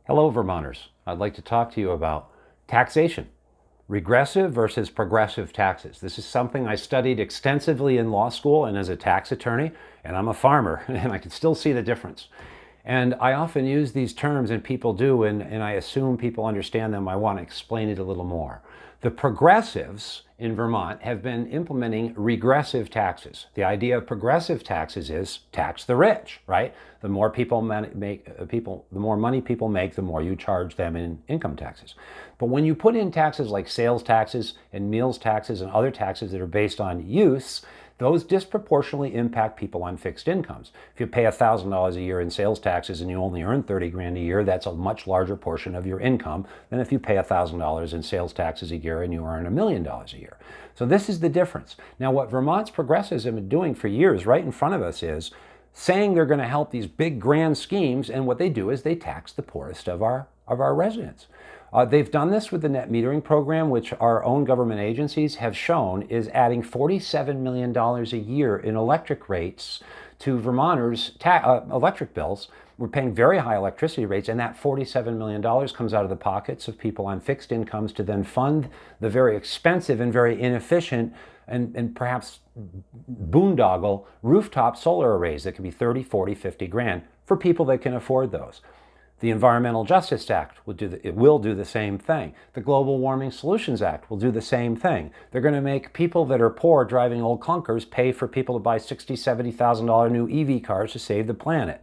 Hello, Vermonters. I'd like to talk to you about taxation, regressive versus progressive taxes. This is something I studied extensively in law school and as a tax attorney, and I'm a farmer, and I can still see the difference. And I often use these terms, and people do, and I assume people understand them. I want to explain it a little more. The progressives in Vermont have been implementing regressive taxes. The idea of progressive taxes is tax the rich, right? The more people make, the more money people make, the more you charge them in income taxes. But when you put in taxes like sales taxes and meals taxes and other taxes that are based on use, those disproportionately impact people on fixed incomes. If you pay $1,000 a year in sales taxes and you only earn 30 grand a year, that's a much larger portion of your income than if you pay $1,000 in sales taxes a year and you earn $1 million a year. So this is the difference. Now, what Vermont's progressives have been doing for years right in front of us is saying they're going to help these big grand schemes, and what they do is they tax the poorest of our residents. They've done this with the net metering program, which our own government agencies have shown is adding $47 million a year in electric rates to Vermonters' electric bills. We're paying very high electricity rates, and that $47 million comes out of the pockets of people on fixed incomes to then fund the very expensive and very inefficient and perhaps boondoggle rooftop solar arrays that can be 30, 40, 50 grand for people that can afford those. The Environmental Justice Act will do the same thing. The Global Warming Solutions Act will do the same thing. They're going to make people that are poor driving old clunkers pay for people to buy $60,000, $70,000 new EV cars to save the planet.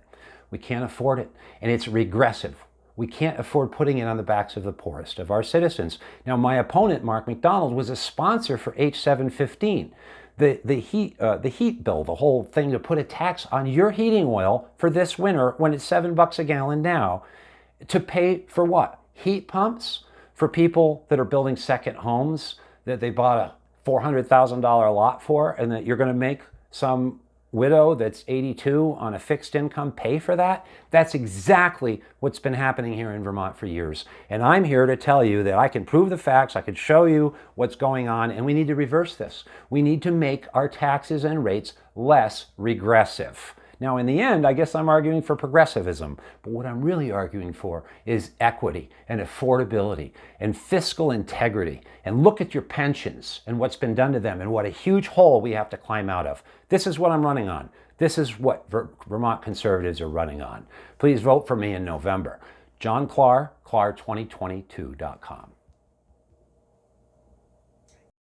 We can't afford it, and it's regressive. We can't afford putting it on the backs of the poorest of our citizens. Now, my opponent, Mark McDonald, was a sponsor for H715. The heat bill, the whole thing to put a tax on your heating oil for this winter when it's $7 a gallon now, to pay for what? Heat pumps for people that are building second homes that they bought a $400,000 lot for, and that you're going to make some widow that's 82 on a fixed income pay for that? That's exactly what's been happening here in Vermont for years. And I'm here to tell you that I can prove the facts, I can show you what's going on, and we need to reverse this. We need to make our taxes and rates less regressive. Now, in the end, I guess I'm arguing for progressivism, but what I'm really arguing for is equity and affordability and fiscal integrity. And look at your pensions and what's been done to them and what a huge hole we have to climb out of. This is what I'm running on. This is what Vermont conservatives are running on. Please vote for me in November. John Clar, clar2022.com.